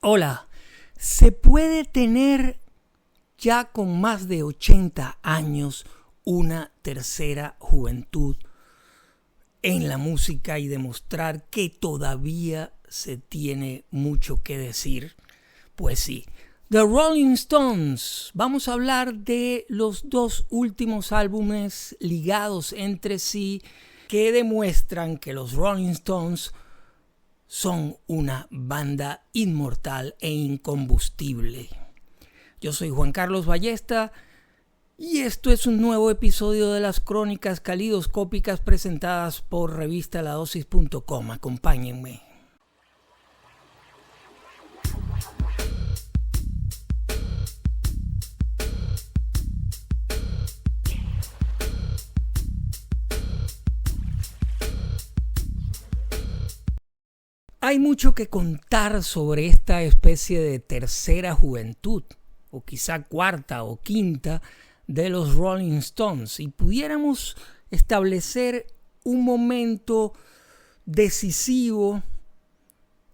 Hola, ¿se puede tener ya con más de 80 años una tercera juventud en la música y demostrar que todavía se tiene mucho que decir? Pues sí, The Rolling Stones. Vamos a hablar de los dos últimos álbumes ligados entre sí que demuestran que los Rolling Stones son una banda inmortal e incombustible. Yo soy Juan Carlos Ballesta y esto es un nuevo episodio de las crónicas calidoscópicas presentadas por revistaladosis.com. Acompáñenme. Hay mucho que contar sobre esta especie de tercera juventud, o quizá cuarta o quinta, de los Rolling Stones. Y pudiéramos establecer un momento decisivo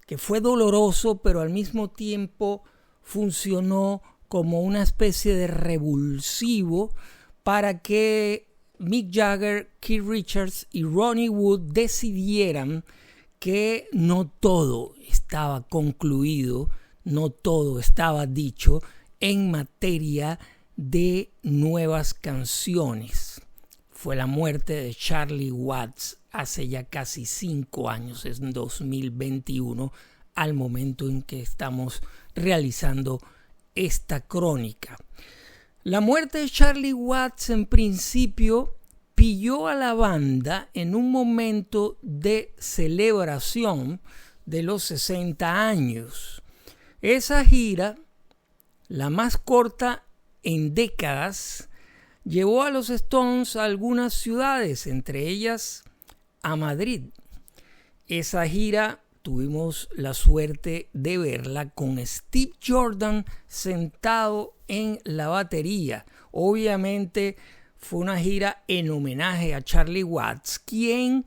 que fue doloroso, pero al mismo tiempo funcionó como una especie de revulsivo para que Mick Jagger, Keith Richards y Ronnie Wood decidieran que no todo estaba concluido, no todo estaba dicho en materia de nuevas canciones. Fue la muerte de Charlie Watts hace ya casi 5 años, en 2021, al momento en que estamos realizando esta crónica. La muerte de Charlie Watts en principio pilló a la banda en un momento de celebración de los 60 años. Esa gira, la más corta en décadas, llevó a los Stones a algunas ciudades, entre ellas a Madrid. Esa gira tuvimos la suerte de verla con Steve Jordan sentado en la batería. Obviamente fue una gira en homenaje a Charlie Watts, quien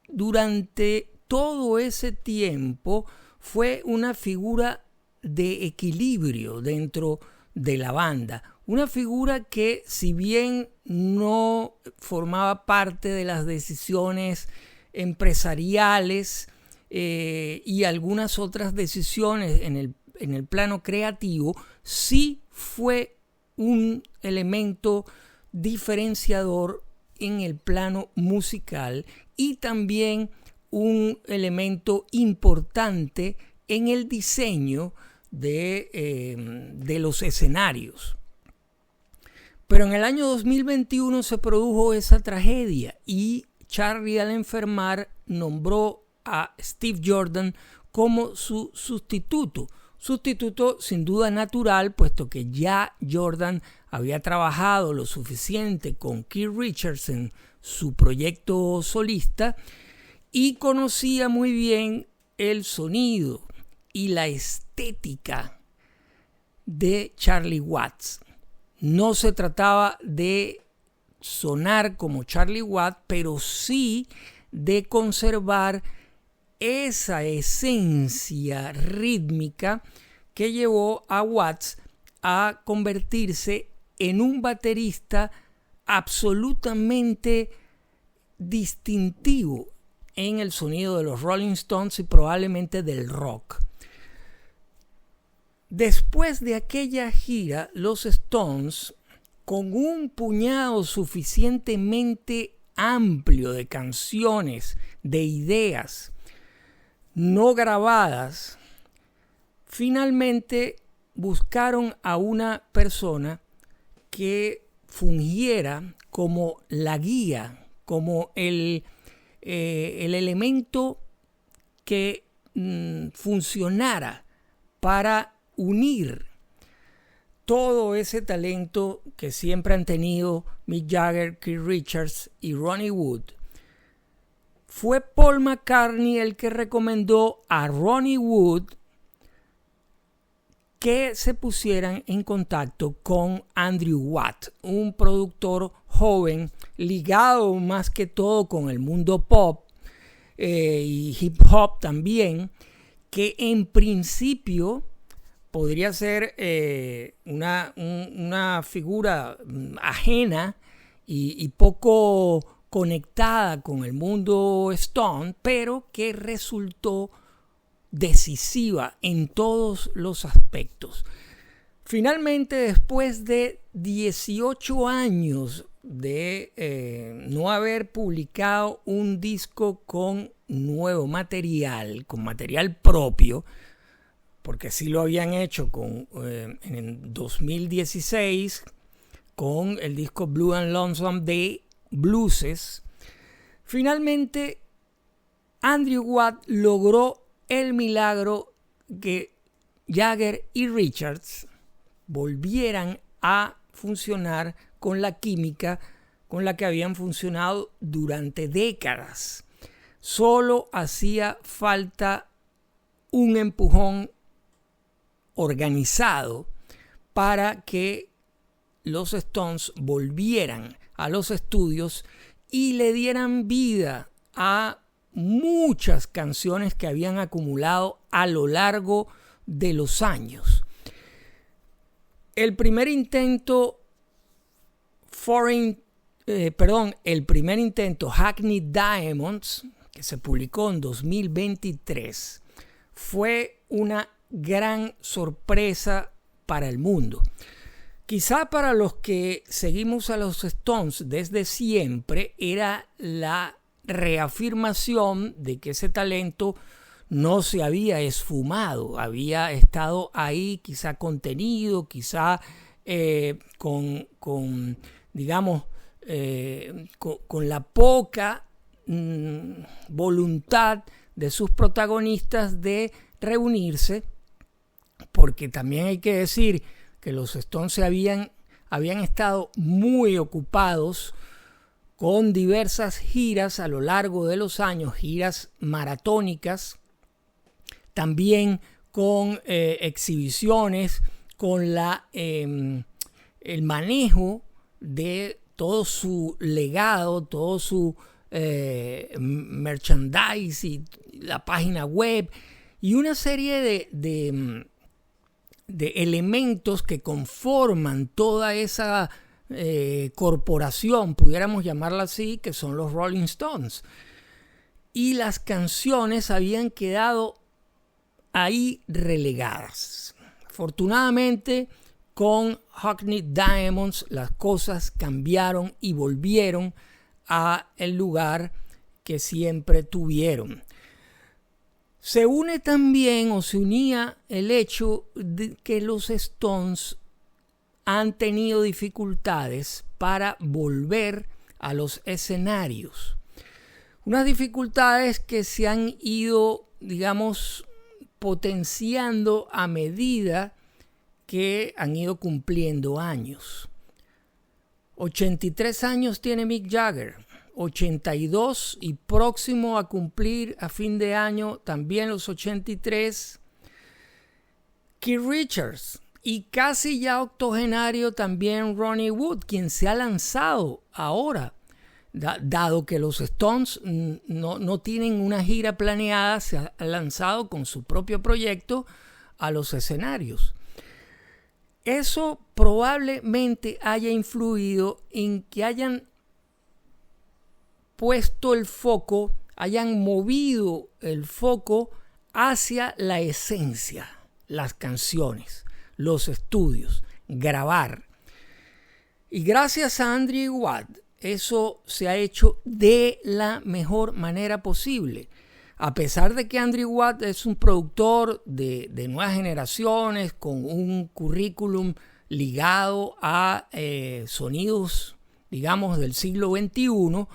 durante todo ese tiempo fue una figura de equilibrio dentro de la banda. Una figura que, si bien no formaba parte de las decisiones empresariales y algunas otras decisiones en el plano creativo, sí fue un elemento diferenciador en el plano musical y también un elemento importante en el diseño de los escenarios. Pero en el año 2021 se produjo esa tragedia y Charlie, al enfermar, nombró a Steve Jordan como su sustituto sin duda natural, puesto que ya Jordan había trabajado lo suficiente con Keith Richards en su proyecto solista y conocía muy bien el sonido y la estética de Charlie Watts. No se trataba de sonar como Charlie Watts, pero sí de conservar esa esencia rítmica que llevó a Watts a convertirse en un baterista absolutamente distintivo en el sonido de los Rolling Stones y probablemente del rock. Después de aquella gira, los Stones, con un puñado suficientemente amplio de canciones, de ideas no grabadas, finalmente buscaron a una persona que fungiera como la guía, como el elemento que funcionara para unir todo ese talento que siempre han tenido Mick Jagger, Keith Richards y Ronnie Wood. Fue Paul McCartney el que recomendó a Ronnie Wood que se pusieran en contacto con Andrew Watt, un productor joven ligado más que todo con el mundo pop y hip hop también, que en principio podría ser una figura ajena y poco conectada con el mundo Stone, pero que resultó decisiva en todos los aspectos. Finalmente, después de 18 años de no haber publicado un disco con nuevo material, con material propio, porque sí lo habían hecho en 2016 con el disco Blue and Lonesome de Blueses, finalmente Andrew Watt logró el milagro que Jagger y Richards volvieran a funcionar con la química con la que habían funcionado durante décadas. Solo hacía falta un empujón organizado para que los Stones volvieran a los estudios y le dieran vida a muchas canciones que habían acumulado a lo largo de los años. El primer intento Hackney Diamonds, que se publicó en 2023, fue una gran sorpresa para el mundo. Quizá para los que seguimos a los Stones desde siempre era la reafirmación de que ese talento no se había esfumado, había estado ahí quizá contenido, quizá con la poca voluntad de sus protagonistas de reunirse, porque también hay que decir que los Stones habían estado muy ocupados con diversas giras a lo largo de los años, giras maratónicas, también con exhibiciones, con el manejo de todo su legado, todo su merchandise y la página web y una serie de elementos que conforman toda esa corporación, pudiéramos llamarla así, que son los Rolling Stones. Y las canciones habían quedado ahí relegadas. Afortunadamente, con Hackney Diamonds las cosas cambiaron y volvieron a el lugar que siempre tuvieron. Se une también o se unía el hecho de que los Stones han tenido dificultades para volver a los escenarios. Unas dificultades que se han ido, potenciando a medida que han ido cumpliendo años. 83 años tiene Mick Jagger, 82 y próximo a cumplir a fin de año también los 83. Keith Richards y casi ya octogenario también Ronnie Wood, quien se ha lanzado ahora, dado que los Stones no tienen una gira planeada, se ha lanzado con su propio proyecto a los escenarios. Eso probablemente haya influido en que hayan puesto el foco, hayan movido el foco hacia la esencia, las canciones, los estudios, grabar. Y gracias a Andrew Watt, eso se ha hecho de la mejor manera posible. A pesar de que Andrew Watt es un productor de nuevas generaciones con un currículum ligado a sonidos, del siglo XXI,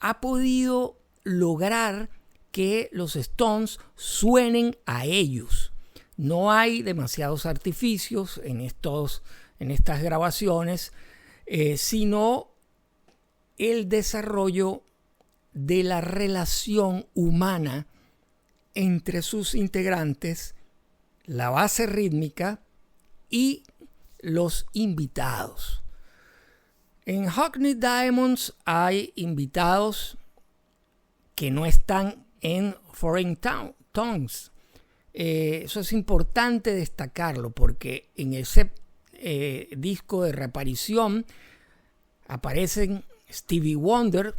ha podido lograr que los Stones suenen a ellos. No hay demasiados artificios en estas grabaciones, sino el desarrollo de la relación humana entre sus integrantes, la base rítmica y los invitados. En Hackney Diamonds hay invitados que no están en Foreign Tongues. Eso es importante destacarlo porque en ese disco de reaparición aparecen Stevie Wonder,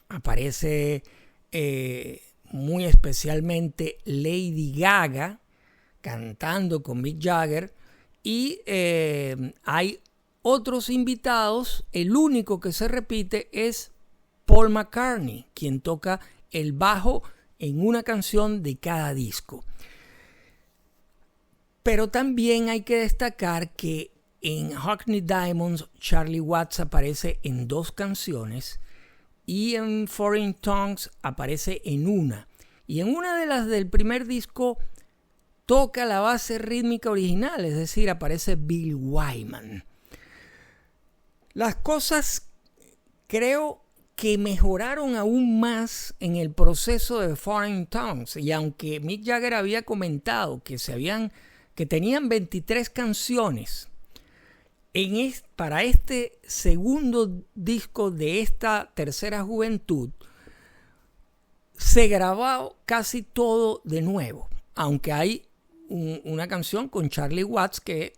aparece muy especialmente Lady Gaga cantando con Mick Jagger y hay otros invitados. El único que se repite es Paul McCartney, quien toca el bajo en una canción de cada disco. Pero también hay que destacar que en Hackney Diamonds Charlie Watts aparece en 2 canciones y en Foreign Tongues aparece en una. Y en una de las del primer disco toca la base rítmica original, es decir, aparece Bill Wyman. Las cosas creo que mejoraron aún más en el proceso de Foreign Tongues, y aunque Mick Jagger había comentado que tenían 23 canciones para este segundo disco de esta tercera juventud, se grabó casi todo de nuevo, aunque hay una canción con Charlie Watts que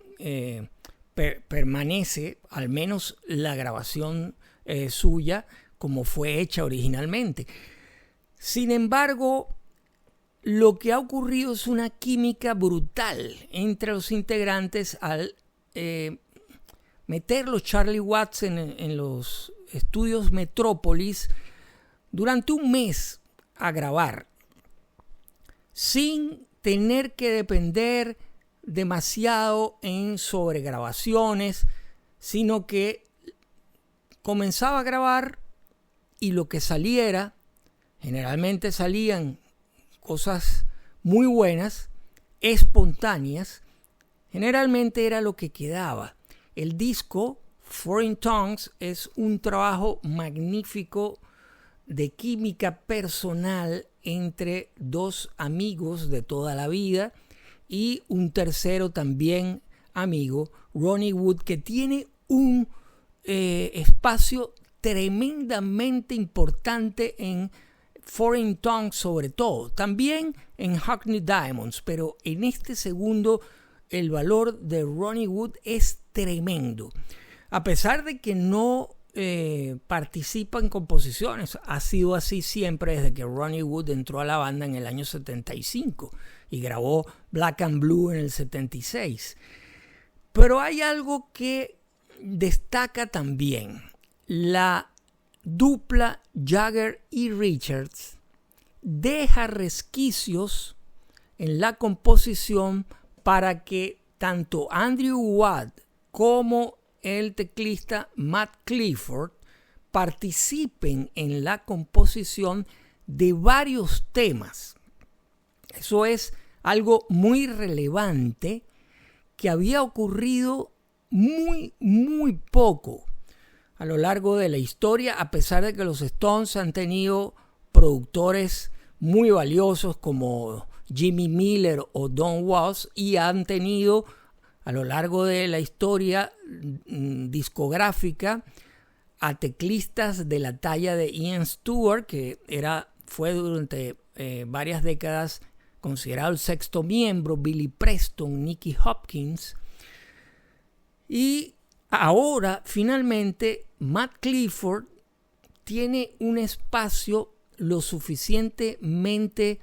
permanece, al menos la grabación suya, como fue hecha originalmente. Sin embargo, lo que ha ocurrido es una química brutal entre los integrantes al meterlos Charlie Watts en los estudios Metrópolis durante un mes a grabar, sin tener que depender demasiado en sobregrabaciones, sino que comenzaba a grabar y lo que saliera, generalmente salían cosas muy buenas, espontáneas, generalmente era lo que quedaba. El disco Foreign Tongues es un trabajo magnífico de química personal entre 2 amigos de toda la vida y un tercero también amigo, Ronnie Wood, que tiene un espacio tremendamente importante en Foreign Tongues, sobre todo, también en Hackney Diamonds, pero en este segundo el valor de Ronnie Wood es tremendo. A pesar de que no participa en composiciones, ha sido así siempre desde que Ronnie Wood entró a la banda en el año 75 y grabó Black and Blue en el 76. Pero hay algo que destaca también: la dupla Jagger y Richards deja resquicios en la composición para que tanto Andrew Watt como el teclista Matt Clifford participen en la composición de varios temas. Eso es algo muy relevante que había ocurrido muy poco a lo largo de la historia, a pesar de que los Stones han tenido productores muy valiosos como Jimmy Miller o Don Was, y han tenido a lo largo de la historia discográfica a teclistas de la talla de Ian Stewart, que fue durante varias décadas considerado el 6º miembro, Billy Preston, Nicky Hopkins, y ahora finalmente Matt Clifford tiene un espacio lo suficientemente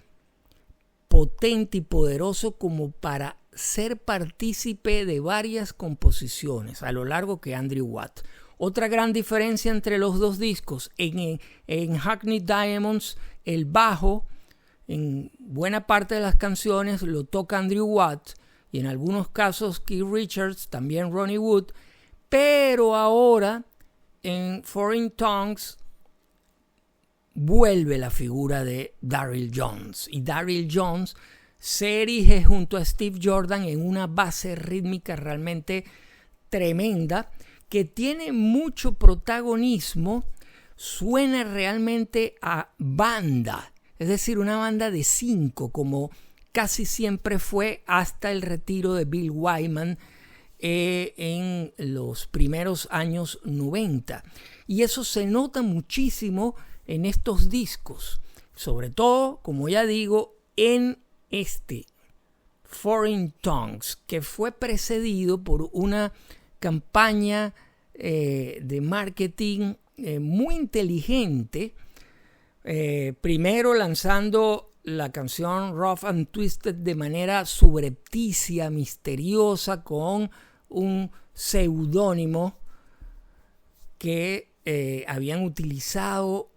potente y poderoso como para ser partícipe de varias composiciones a lo largo que Andrew Watt. Otra gran diferencia entre los 2 discos: en Hackney Diamonds el bajo en buena parte de las canciones lo toca Andrew Watt, y en algunos casos Keith Richards, también Ronnie Wood, pero ahora en Foreign Tongues vuelve la figura de Darryl Jones, y Darryl Jones se erige junto a Steve Jordan en una base rítmica realmente tremenda que tiene mucho protagonismo, suena realmente a banda, es decir, una banda de 5, como casi siempre fue hasta el retiro de Bill Wyman en los primeros años 90. Y eso se nota muchísimo en estos discos, sobre todo, como ya digo, en este Foreign Tongues, que fue precedido por una campaña de marketing muy inteligente, primero lanzando la canción Rough and Twisted de manera subrepticia, misteriosa, con un seudónimo que habían utilizado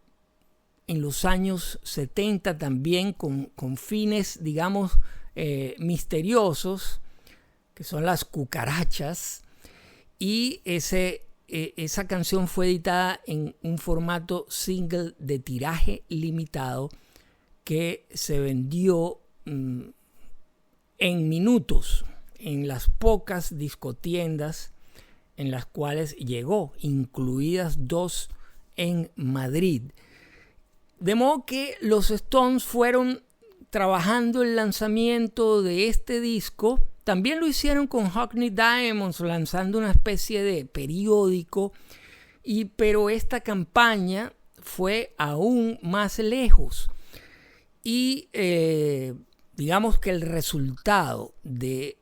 en los años 70 también con fines, digamos, misteriosos, que son las cucarachas, y esa canción fue editada en un formato single de tiraje limitado que se vendió en minutos en las pocas discotiendas en las cuales llegó, incluidas 2 en Madrid. De modo que los Stones fueron trabajando el lanzamiento de este disco. También lo hicieron con Hackney Diamonds, lanzando una especie de periódico, pero esta campaña fue aún más lejos. Y digamos que el resultado de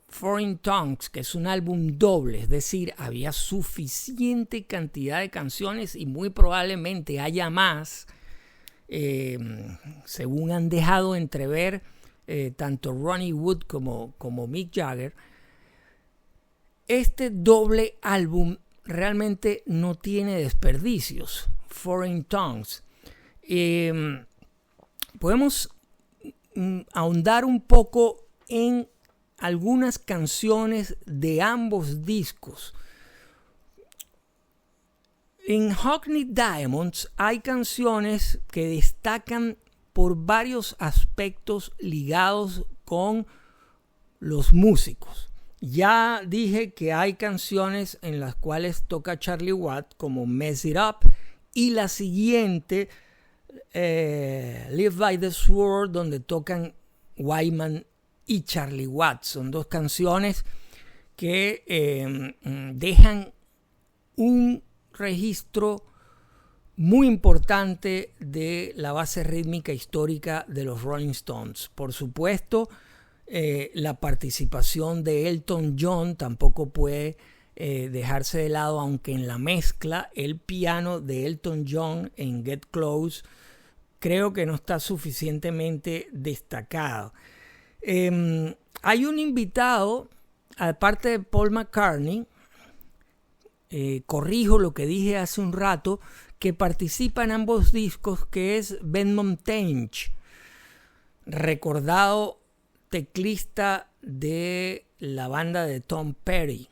Foreign Tongues, que es un álbum doble, es decir, había suficiente cantidad de canciones y muy probablemente haya más, según han dejado entrever tanto Ronnie Wood como Mick Jagger. Este doble álbum realmente no tiene desperdicios. Foreign Tongues. Podemos ahondar un poco en algunas canciones de ambos discos. En Hackney Diamonds hay canciones que destacan por varios aspectos ligados con los músicos. Ya dije que hay canciones en las cuales toca Charlie Watts, como Mess It Up, y la siguiente, Live by the Sword, donde tocan Wyman y Charlie Watts. Son 2 canciones que dejan un registro muy importante de la base rítmica histórica de los Rolling Stones. Por supuesto, la participación de Elton John tampoco puede dejarse de lado, aunque en la mezcla el piano de Elton John en Get Close creo que no está suficientemente destacado. Hay un invitado, aparte de Paul McCartney, corrijo lo que dije hace un rato, que participa en ambos discos, que es Benmont Tench, recordado teclista de la banda de Tom Petty.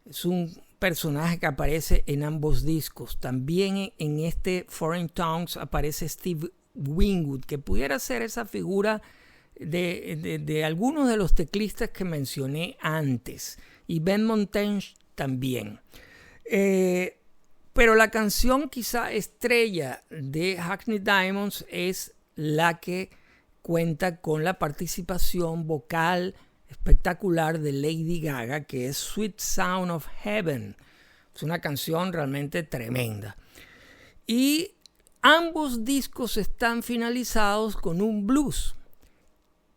Es un personaje que aparece en ambos discos. También en este Foreign Tongues aparece Steve Winwood, que pudiera ser esa figura de algunos de los teclistas que mencioné antes, y Benmont Tench también. Pero la canción quizá estrella de Hackney Diamonds es la que cuenta con la participación vocal espectacular de Lady Gaga, que es Sweet Sound of Heaven. Es una canción realmente tremenda. Y ambos discos están finalizados con un blues.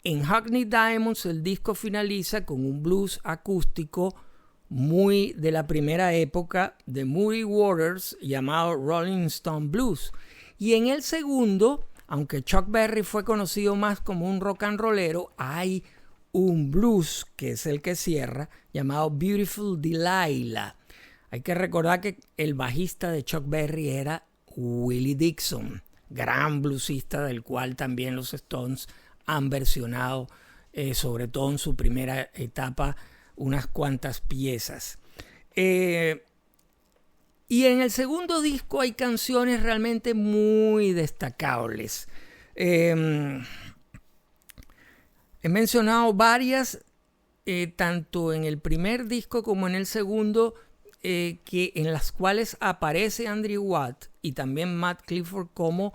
En Hackney Diamonds el disco finaliza con un blues acústico muy de la primera época de Muddy Waters, llamado Rolling Stone Blues. Y en el segundo, aunque Chuck Berry fue conocido más como un rock and rollero, hay un blues que es el que cierra, llamado Beautiful Delilah. Hay que recordar que el bajista de Chuck Berry era Willie Dixon, gran bluesista del cual también los Stones han versionado, sobre todo en su primera etapa, unas cuantas piezas. Y en el segundo disco hay canciones realmente muy destacables. He mencionado varias, tanto en el primer disco como en el segundo, en las cuales aparece Andrew Watt y también Matt Clifford como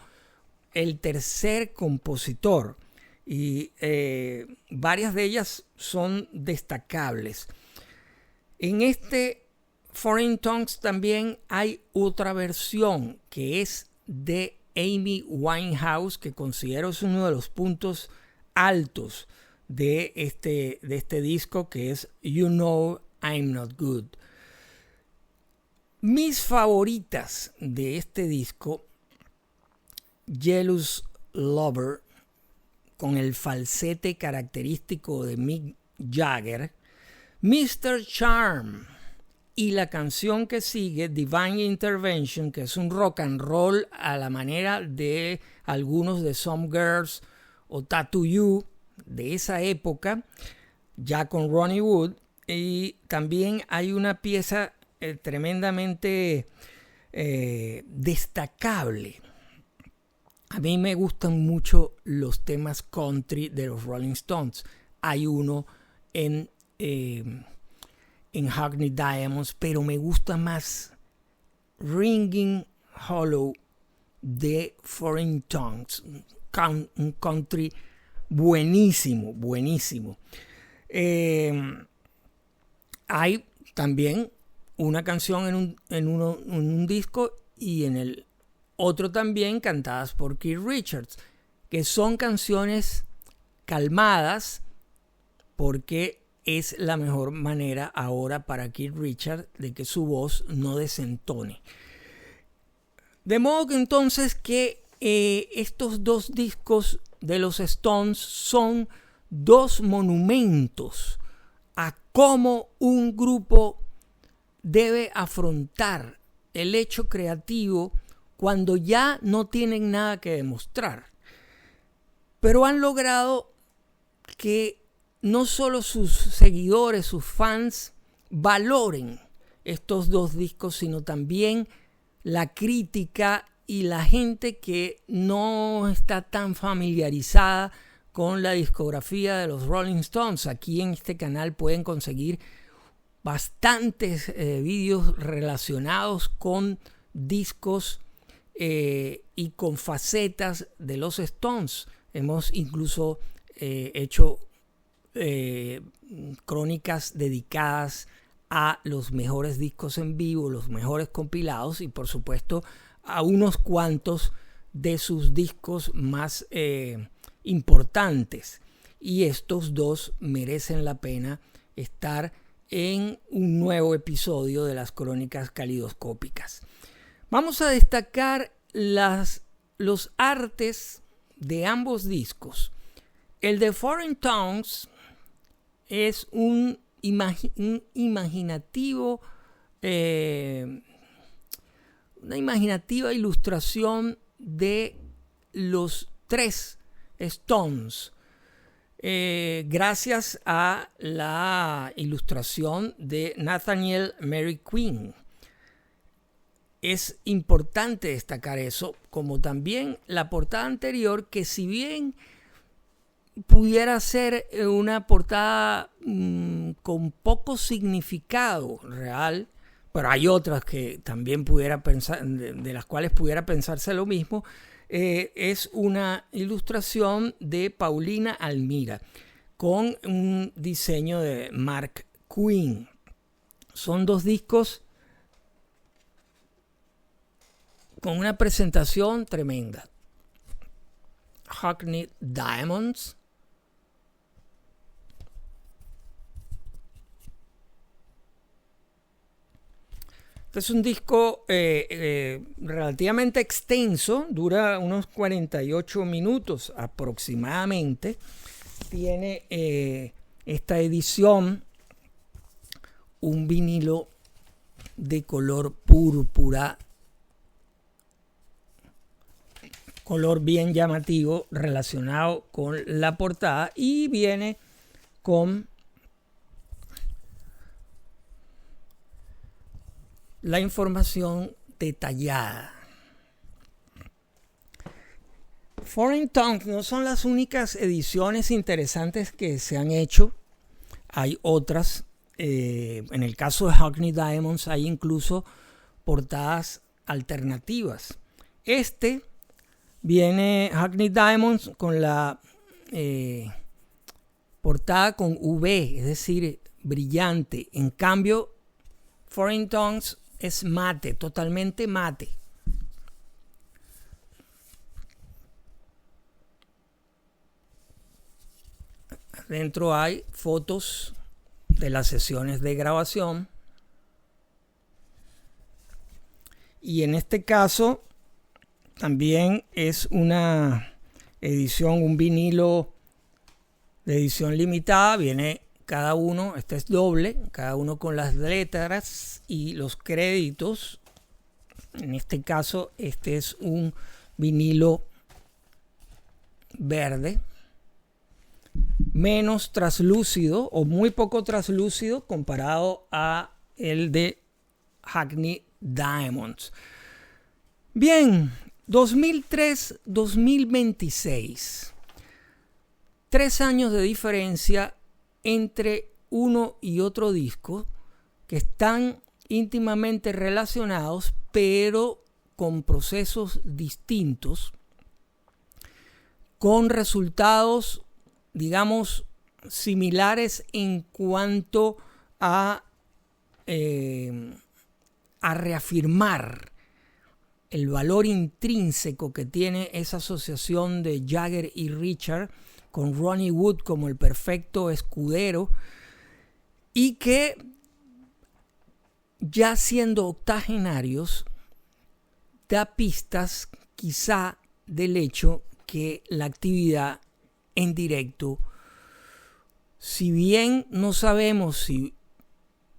el tercer compositor. Y varias de ellas son destacables. En este Foreign Tongues también hay otra versión que es de Amy Winehouse, que considero es uno de los puntos altos de este disco, que es You Know I'm Not Good. Mis favoritas de este disco: Jealous Lover, con el falsete característico de Mick Jagger, Mr. Charm, y la canción que sigue, Divine Intervention, que es un rock and roll a la manera de algunos de Some Girls o Tattoo You de esa época, ya con Ronnie Wood. Y también hay una pieza tremendamente destacable. A mí me gustan mucho los temas country de los Rolling Stones. Hay uno en Hackney Diamonds, pero me gusta más Ringing Hollow de Foreign Tongues, un country buenísimo. Hay también una canción en un disco y en el otro también cantadas por Keith Richards, que son canciones calmadas, porque es la mejor manera ahora para Keith Richards de que su voz no desentone. De modo que entonces que estos dos discos de los Stones son dos monumentos a cómo un grupo debe afrontar el hecho creativo cuando ya no tienen nada que demostrar. Pero han logrado que no solo sus seguidores, sus fans, valoren estos dos discos, sino también la crítica y la gente que no está tan familiarizada con la discografía de los Rolling Stones. Aquí en este canal pueden conseguir bastantes vídeos relacionados con discos y con facetas de los Stones. Hemos incluso hecho crónicas dedicadas a los mejores discos en vivo, los mejores compilados, y por supuesto a unos cuantos de sus discos más importantes. Y estos dos merecen la pena estar en un nuevo episodio de las crónicas calidoscópicas. Vamos a destacar los artes de ambos discos. El de Foreign Tongues es un imaginativo, una imaginativa ilustración de los tres Stones, gracias a la ilustración de Nathaniel Mary Quinn. Es importante destacar eso, como también la portada anterior, que si bien pudiera ser una portada con poco significado real, pero hay otras que también pudiera pensar, de las cuales pudiera pensarse lo mismo. Es una ilustración de Paulina Almira con un diseño de Mark Quinn. Son dos discos con una presentación tremenda. Hackney Diamonds, este es un disco relativamente extenso, dura unos 48 minutos aproximadamente. Tiene esta edición un vinilo de color púrpura, color bien llamativo relacionado con la portada, y viene con la información detallada. Foreign Tongues no son las únicas ediciones interesantes que se han hecho. Hay otras. En el caso de Hackney Diamonds hay incluso portadas alternativas. Viene Hackney Diamonds con la portada con UV, es decir, brillante. En cambio, Foreign Tongues es mate, totalmente mate. Dentro hay fotos de las sesiones de grabación. Y en este caso también es una edición, un vinilo de edición limitada. Viene cada uno, este es doble, cada uno con las letras y los créditos. En este caso, este es un vinilo verde, menos traslúcido o muy poco traslúcido comparado a el de Hackney Diamonds. Bien, 2003-2026. 3 años de diferencia entre uno y otro disco que están íntimamente relacionados, pero con procesos distintos, con resultados, digamos, similares en cuanto a reafirmar el valor intrínseco que tiene esa asociación de Jagger y Richard con Ronnie Wood como el perfecto escudero, y que ya siendo octogenarios da pistas quizá del hecho que la actividad en directo, si bien no sabemos si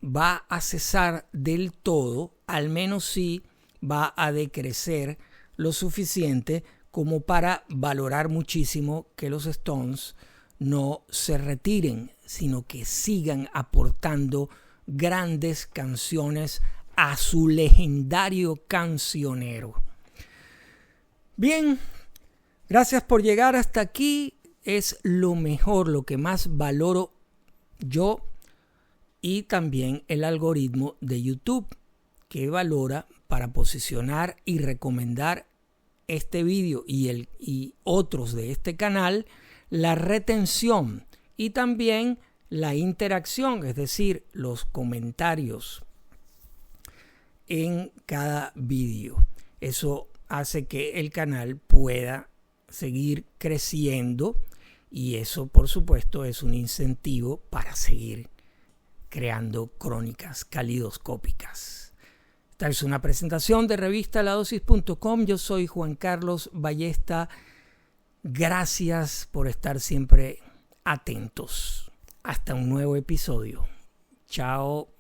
va a cesar del todo, al menos sí va a decrecer lo suficiente como para valorar muchísimo que los Stones no se retiren, sino que sigan aportando grandes canciones a su legendario cancionero. Bien, gracias por llegar hasta aquí. Es lo mejor, lo que más valoro yo y también el algoritmo de YouTube, que valora para posicionar y recomendar este vídeo y otros de este canal, la retención y también la interacción, es decir, los comentarios en cada vídeo. Eso hace que el canal pueda seguir creciendo y eso, por supuesto, es un incentivo para seguir creando crónicas calidoscópicas. Esta es una presentación de revista ladosis.com. Yo soy Juan Carlos Ballesta. Gracias por estar siempre atentos. Hasta un nuevo episodio. Chao.